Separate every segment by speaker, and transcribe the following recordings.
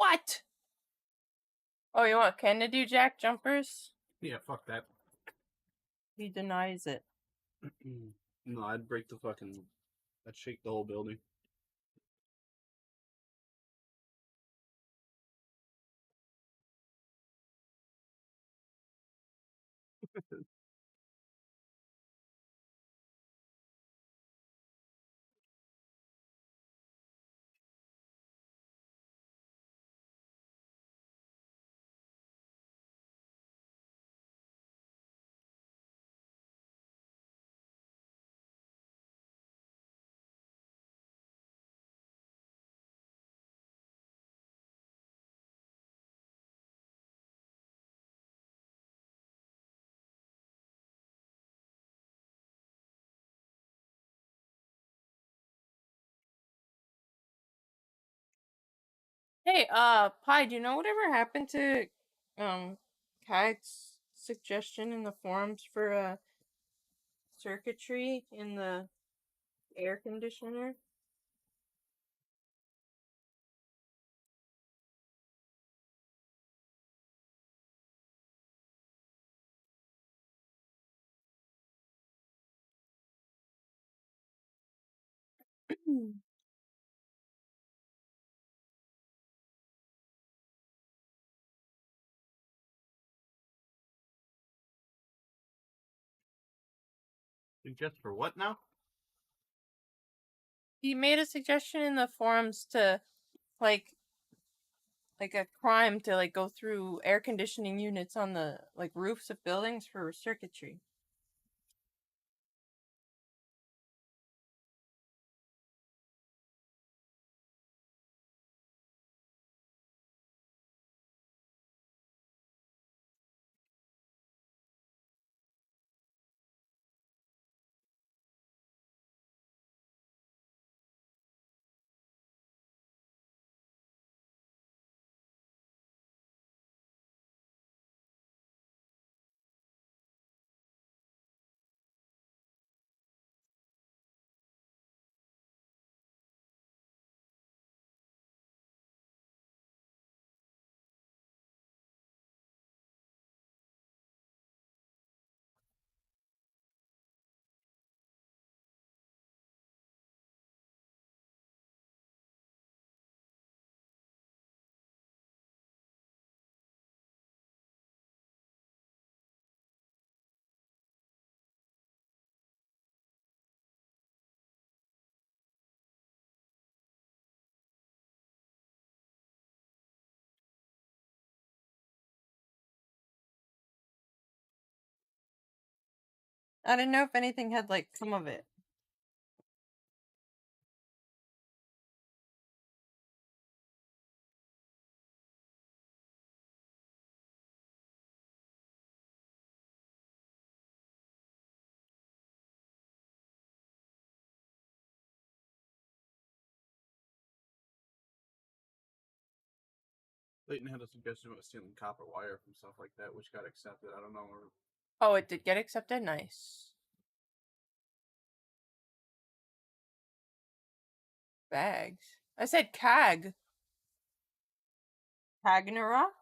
Speaker 1: What? Oh, you want Ken to do jack jumpers?
Speaker 2: Yeah, fuck that.
Speaker 1: He denies it.
Speaker 2: No, I'd break the fucking... I'd shake the whole building.
Speaker 1: Hey, Pi, do you know whatever happened to, Kag's suggestion in the forums for, circuitry in the air conditioner?
Speaker 2: Just for what now?
Speaker 1: He made a suggestion in the forums to, like a crime to, like, go through air conditioning units on the, like, roofs of buildings for circuitry. I didn't know if anything had, like, come of it.
Speaker 2: Leighton had a suggestion about stealing copper wire from stuff like that, which got accepted. I don't know where...
Speaker 1: Oh, it did get accepted? Nice. Bags. I said Kag. Ragnarok?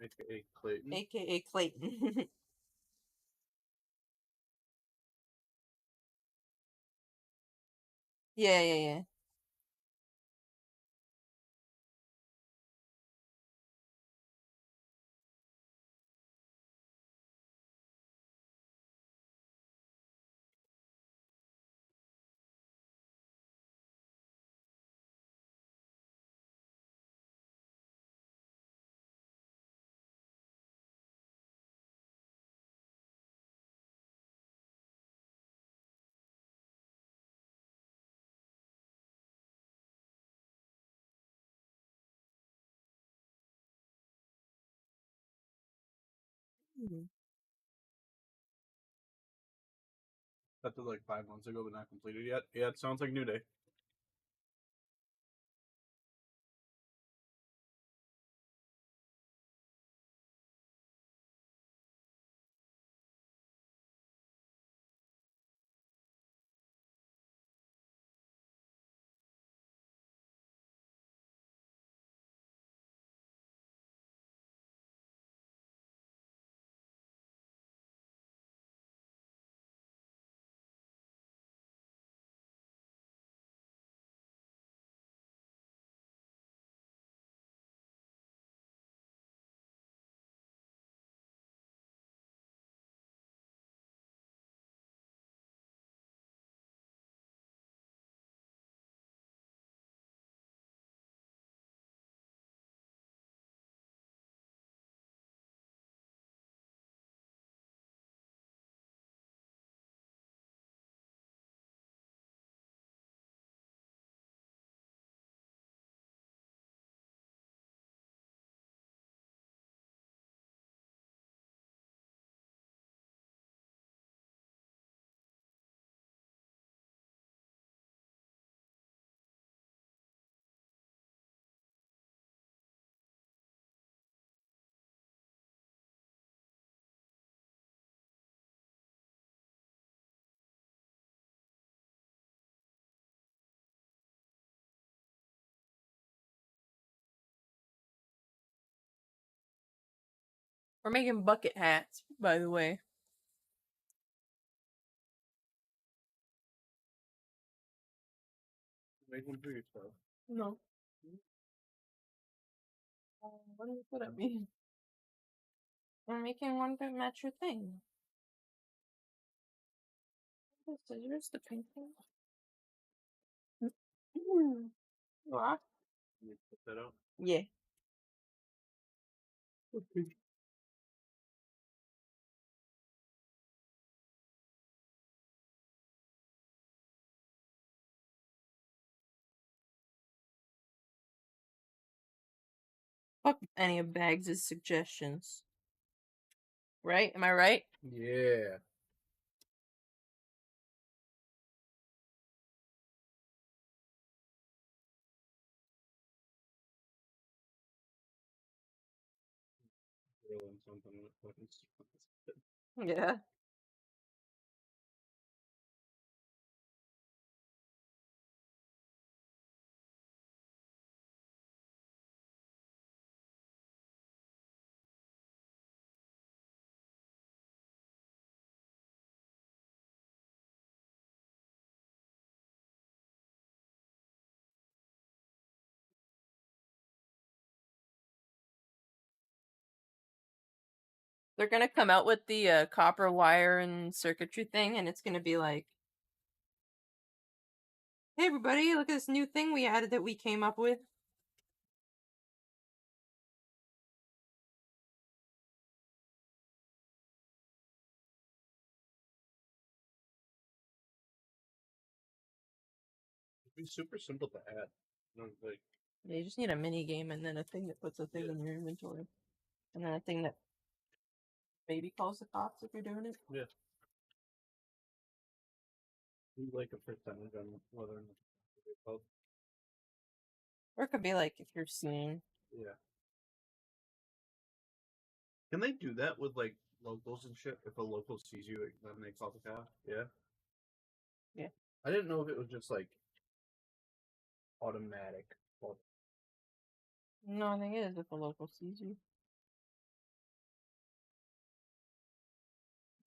Speaker 2: AKA Clayton.
Speaker 1: AKA Clayton. Yeah.
Speaker 2: That was like 5 months ago, but not completed yet. Yeah, it sounds like New Day.
Speaker 1: We're making bucket hats, by the way.
Speaker 2: Make one for yourself.
Speaker 1: No. What do you put at me? I'm making one to match your thing. The scissors, the pink thing. What?
Speaker 2: You put that out.
Speaker 1: Yeah.
Speaker 2: Okay.
Speaker 1: Fuck any of Bags' suggestions. Right? Am I right?
Speaker 2: Yeah. Rolling something with buttons.
Speaker 1: Yeah. They're gonna come out with the copper wire and circuitry thing, and it's gonna be like, hey everybody, look at this new thing we added that we came up with.
Speaker 2: It'd be super simple to add. You know, like,
Speaker 1: Yeah, you just need a mini game and then a thing that puts a thing in your inventory. And then a thing that maybe calls the cops if you're doing it.
Speaker 2: yeah. You like a percentage on whether or not it's called.
Speaker 1: Or it could be like if you're seen.
Speaker 2: Yeah. Can they do that with like locals and shit? If a local sees you, then they call the cop. Yeah.
Speaker 1: Yeah.
Speaker 2: I didn't know if it was just like automatic. Well,
Speaker 1: No, I think it is if a local sees you.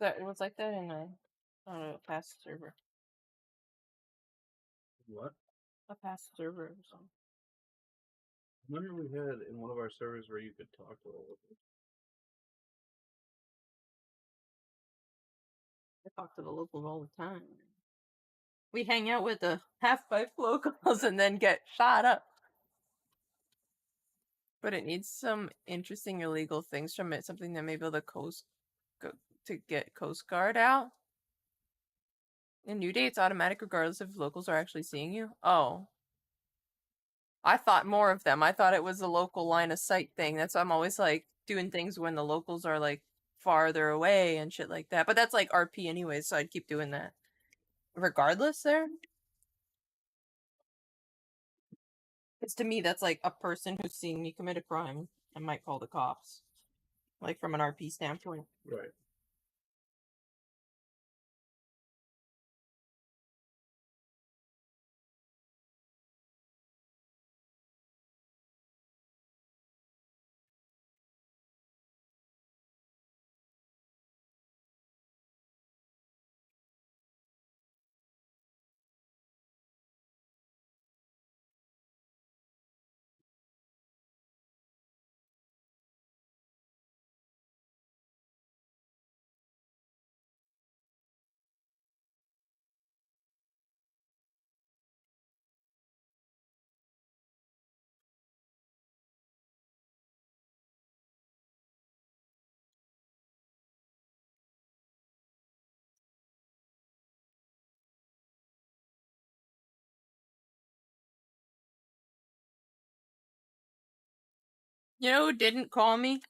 Speaker 1: That it was like that in a past server.
Speaker 2: what?
Speaker 1: A past server or something.
Speaker 2: I remember we had in one of our servers where you could talk to a local.
Speaker 1: I talk to the locals all the time. We hang out with the half-pipe locals and then get shot up. But it needs some interesting illegal things from it. Something that maybe the coast to get Coast Guard out. In New Day, it's automatic regardless if locals are actually seeing you. Oh. I thought more of them. I thought it was a local line of sight thing. That's why I'm always like doing things when the locals are like farther away and shit like that. But that's like RP anyways, so I'd keep doing that. Regardless there. Because to me that's like a person who's seeing me commit a crime and might call the cops. Like from an RP standpoint.
Speaker 2: Right.
Speaker 1: You know who didn't call me?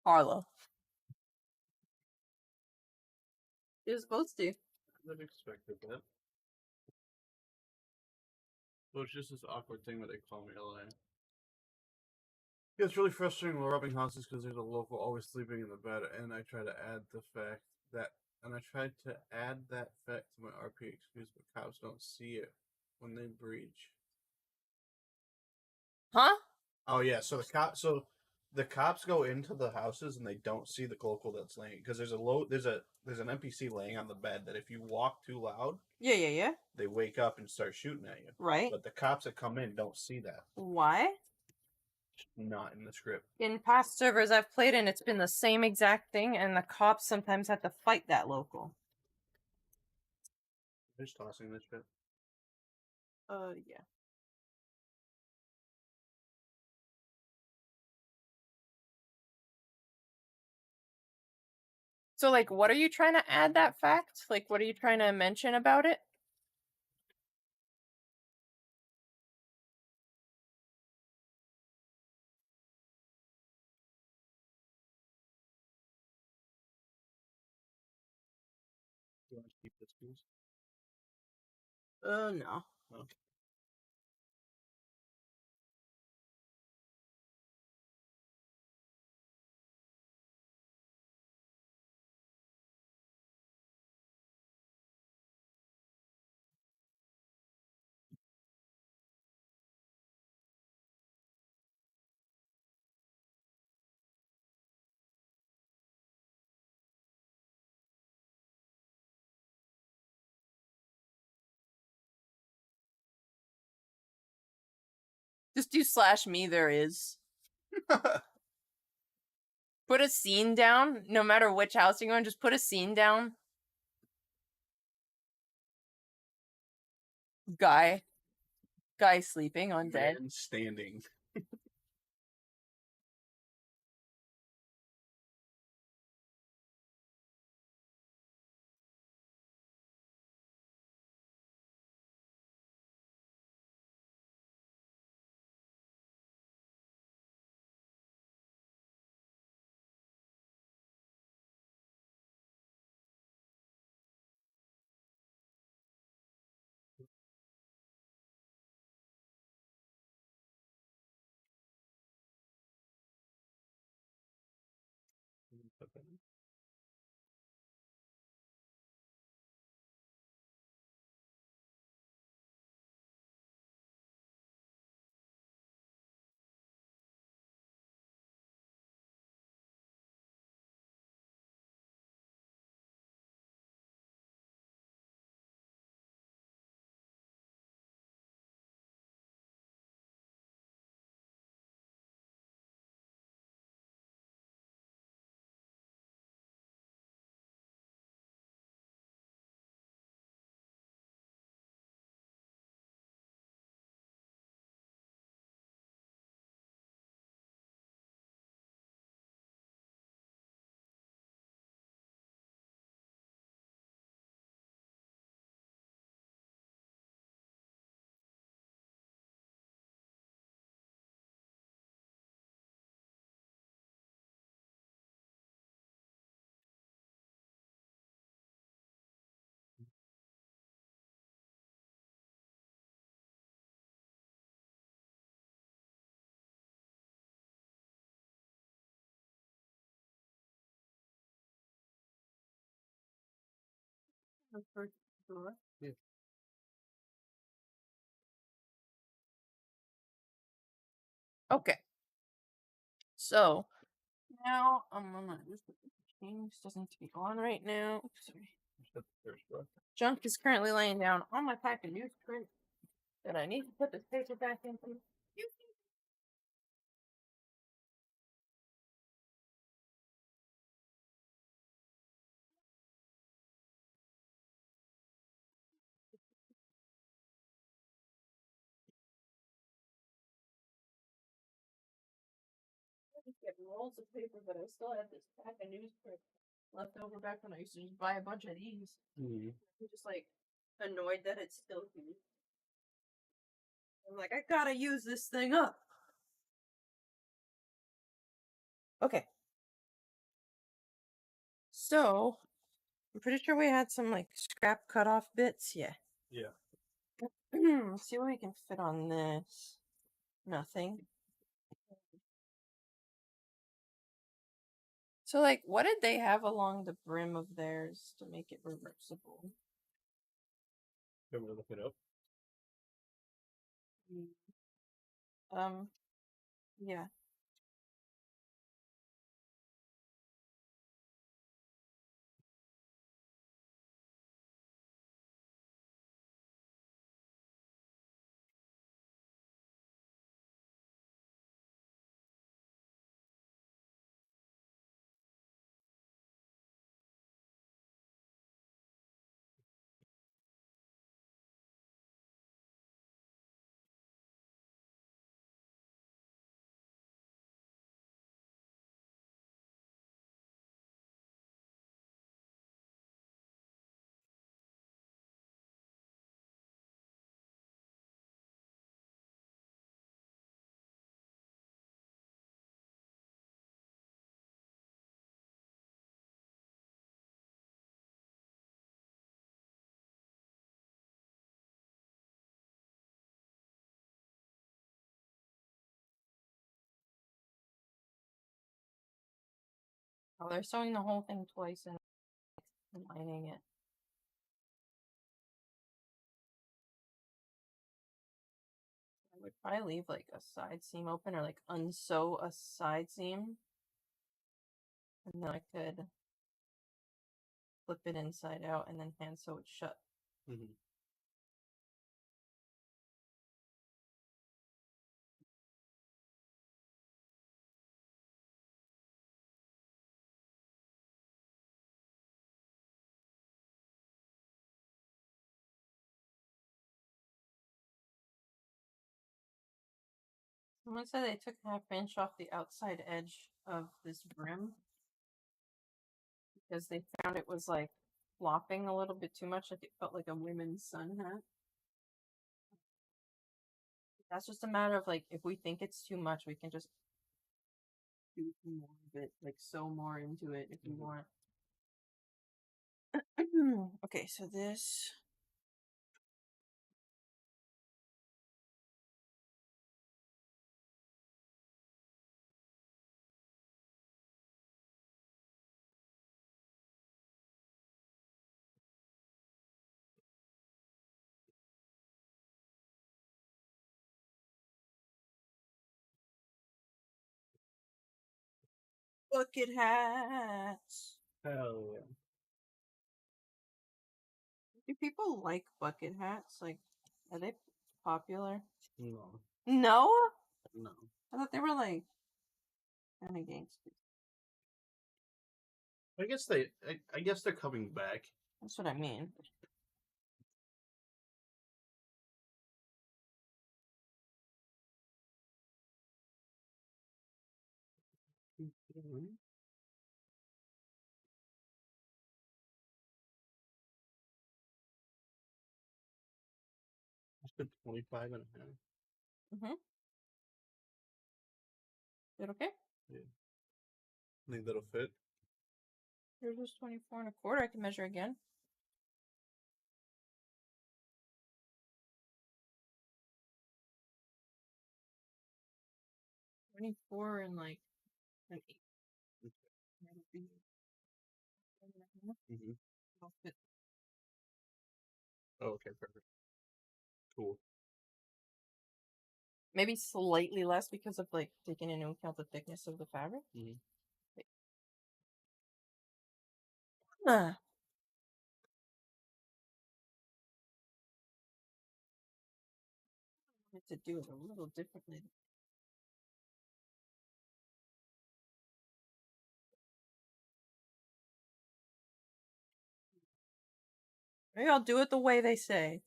Speaker 1: Harlow. She was supposed to.
Speaker 2: I would have expected that. Well, it's just this awkward thing that they call me LA. Yeah, it's really frustrating while robbing houses because there's a local always sleeping in the bed, and I try to add the fact that, and I tried to add that fact to my RP excuse, but cops don't see it when they breach.
Speaker 1: Huh?
Speaker 2: Oh yeah, so the cops go into the houses and they don't see the local that's laying because there's an NPC laying on the bed that if you walk too loud,
Speaker 1: Yeah.
Speaker 2: they wake up and start shooting at you.
Speaker 1: Right.
Speaker 2: But the cops that come in don't see that.
Speaker 1: Why?
Speaker 2: Not in the script.
Speaker 1: In past servers I've played in, it's been the same exact thing, and the cops sometimes have to fight that local.
Speaker 2: I'm just tossing this shit.
Speaker 1: Yeah. So, like, what are you trying to add that fact? Like, what are you trying to mention about it?
Speaker 2: You want to keep this, please?
Speaker 1: No.
Speaker 2: Okay.
Speaker 1: Just do /me there is. Put a scene down, no matter which house you're going, just put a scene down. Guy sleeping on bed.
Speaker 2: Man standing. Yeah.
Speaker 1: Okay. So now I'm gonna this change doesn't need to be on right now. Oops, sorry. Junk is currently laying down on my pack of newsprint that I need to put this paper back into. Just get rolls of paper, but I still have this pack of newsprint left over back when I used to just buy a bunch of these.
Speaker 2: Mm-hmm.
Speaker 1: I'm just like annoyed that it's still here. I'm like, I gotta use this thing up. Okay. So, I'm pretty sure we had some like scrap cut off bits. Yeah.
Speaker 2: Yeah.
Speaker 1: Let's see what we can fit on this. Nothing. So, like, what did they have along the brim of theirs to make it reversible?
Speaker 2: Can we look it up?
Speaker 1: Mm. Yeah. Oh, they're sewing the whole thing twice and lining it. I would probably leave like a side seam open or like unsew a side seam. And then I could flip it inside out and then hand sew it shut.
Speaker 2: Mm-hmm.
Speaker 1: Someone said they took half inch off the outside edge of this brim because they found it was like flopping a little bit too much, like it felt like a women's sun hat. That's just a matter of like if we think it's too much, we can just do more of it, like sew more into it if we want. Okay, so this. Bucket hats.
Speaker 2: Hell yeah.
Speaker 1: Do people like bucket hats? Like, are they popular?
Speaker 2: No.
Speaker 1: No?
Speaker 2: No.
Speaker 1: I thought they were like kind of gangsters.
Speaker 2: I guess they're coming back.
Speaker 1: That's what I mean.
Speaker 2: Mm-hmm. I spent 25 and a half.
Speaker 1: Mm-hmm. Is it okay?
Speaker 2: Yeah. Think that'll fit?
Speaker 1: Here's just 24 and a quarter. I can measure again. 24 and like an 8. That'll be 7.5.
Speaker 2: Mm-hmm.
Speaker 1: It'll fit.
Speaker 2: Oh, okay, perfect. Cool.
Speaker 1: Maybe slightly less because of like taking into account the thickness of the fabric.
Speaker 2: Mm-hmm.
Speaker 1: Ah. I wanted to do it a little differently. Maybe I'll do it the way they say.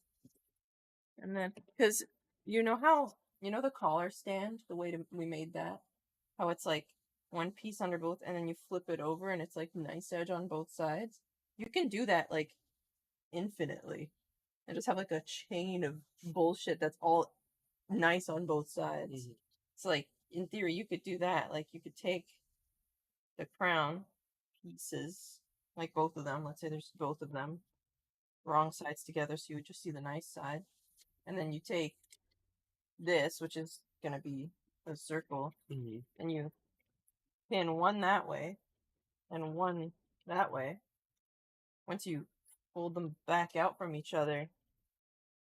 Speaker 1: And then, because you know how, you know the collar stand, the way we made that? How it's like one piece under both and then you flip it over and it's like nice edge on both sides? You can do that like infinitely and just have like a chain of bullshit that's all nice on both sides.
Speaker 2: Mm-hmm.
Speaker 1: It's like, in theory, you could do that. Like, you could take the crown pieces, like both of them. Let's say there's both of them, wrong sides together, so you would just see the nice side. And then you take this, which is going to be a circle,
Speaker 2: Mm-hmm.
Speaker 1: and you pin one that way and one that way. Once you fold them back out from each other,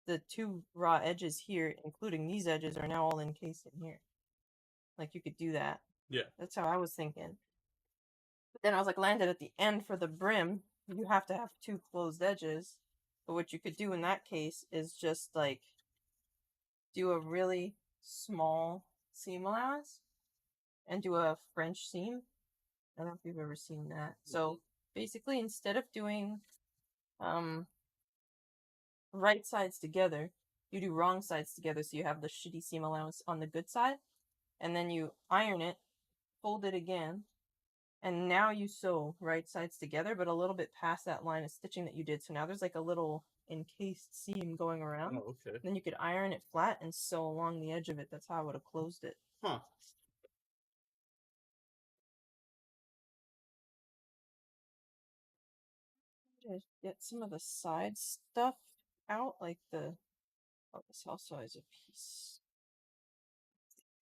Speaker 1: the two raw edges here, including these edges, are now all encased in here. Like, you could do that.
Speaker 2: Yeah.
Speaker 1: That's how I was thinking. But then I was like, landed at the end for the brim, you have to have two closed edges. But what you could do in that case is just like do a really small seam allowance and do a French seam. I don't know if you've ever seen that. So basically, instead of doing right sides together, you do wrong sides together, so you have the shitty seam allowance on the good side, and then you iron it, fold it again, and now you sew right sides together, but a little bit past that line of stitching that you did. So now there's like a little encased seam going around.
Speaker 2: Oh, okay.
Speaker 1: Then you could iron it flat and sew along the edge of it. That's how I would have closed it.
Speaker 2: Huh.
Speaker 1: Just get some of the side stuff out, like the, oh, this also has a piece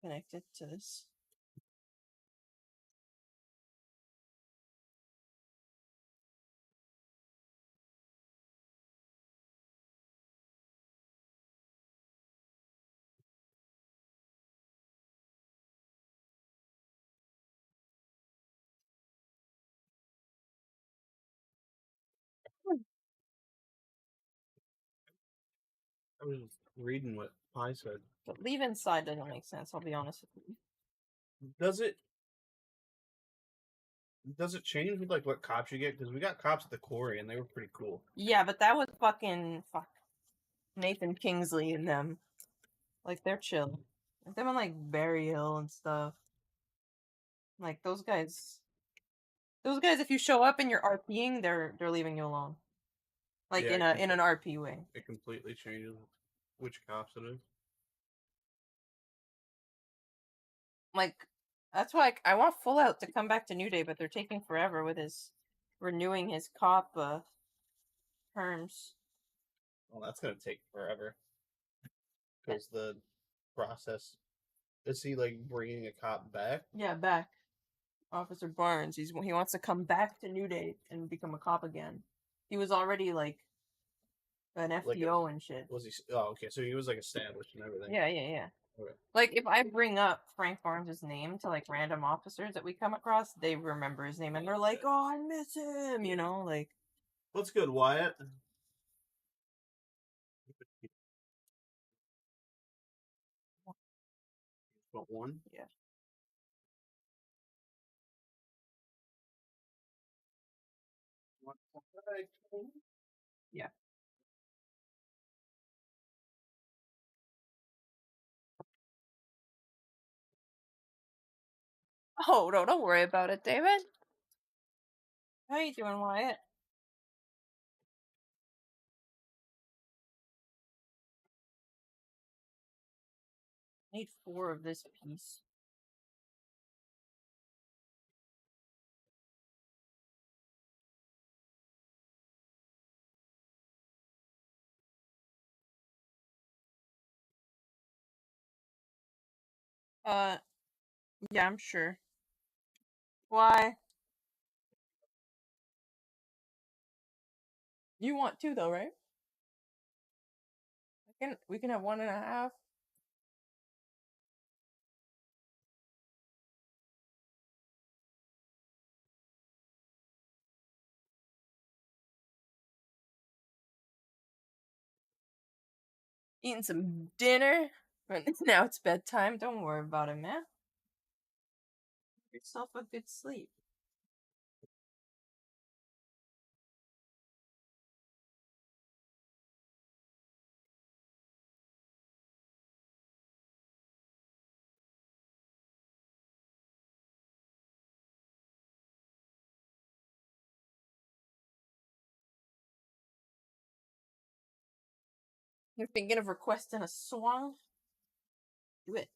Speaker 1: connected to this.
Speaker 2: I was reading what Pi said.
Speaker 1: But leave inside doesn't make sense, I'll be honest with you.
Speaker 2: Does it change with like what cops you get? Because we got cops at the quarry and they were pretty cool.
Speaker 1: Yeah, but that was fucking Nathan Kingsley and them. Like, they're chill. Like, them on like Berry Hill and stuff. Like those guys, if you show up and you're RPing, they're leaving you alone. Like
Speaker 2: Yeah,
Speaker 1: in an RP way.
Speaker 2: It completely changes which cops it is.
Speaker 1: Like that's why I want Full Out to come back to New Day, but they're taking forever with his renewing his cop terms.
Speaker 2: Well, that's gonna take forever because the process. Is he like bringing a cop back?
Speaker 1: Yeah, back. Officer Barnes. He wants to come back to New Day and become a cop again. He was already like an FDO and shit.
Speaker 2: Was he? Oh, okay. So he was like established and everything.
Speaker 1: Yeah, yeah, yeah.
Speaker 2: Okay.
Speaker 1: Like if I bring up Frank Barnes' name to like random officers that we come across, they remember his name and they're like, "Oh, I miss him," you know, like.
Speaker 2: What's good, Wyatt? What one?
Speaker 1: Yeah. Yeah. Oh, no, don't worry about it, David. How you doing, Wyatt? I need 4 of this piece. Yeah, I'm sure. Why? You want 2 though, right? We can have 1.5. Eating some dinner, but now it's bedtime. Don't worry about it, man. Get yourself a good sleep. You're thinking of requesting a song? Do it.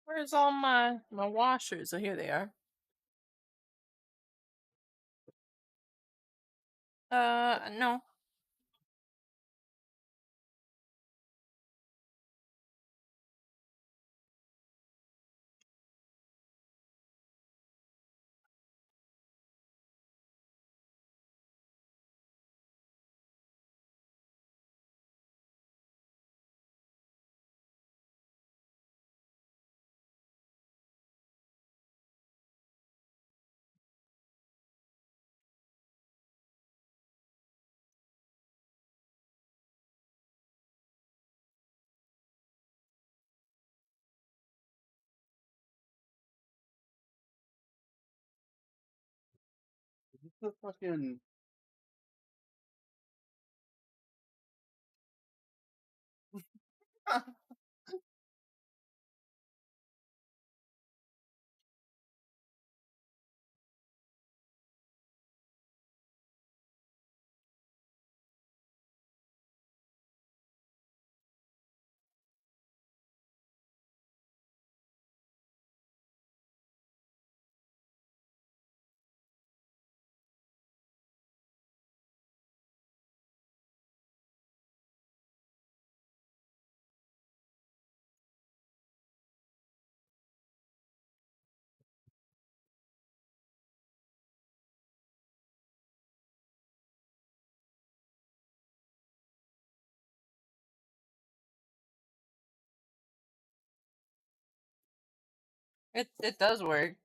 Speaker 1: Where's all my washers? Oh, here they are. No.
Speaker 2: Is this the fucking
Speaker 1: It does work.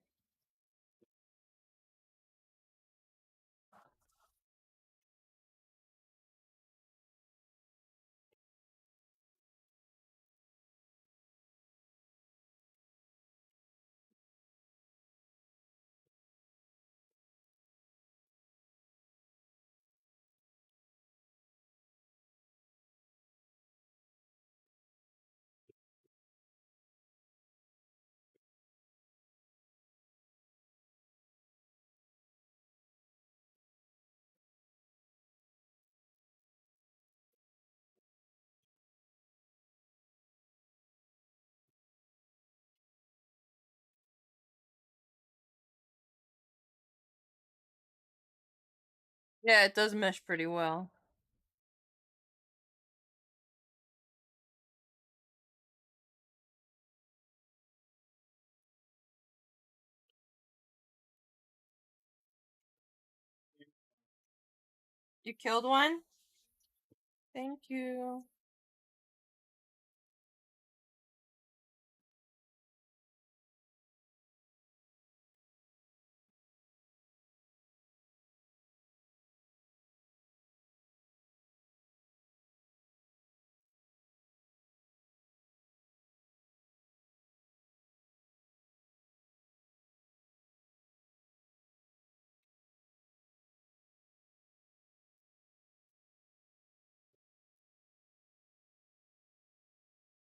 Speaker 1: Yeah, it does mesh pretty well. You killed one? Thank you.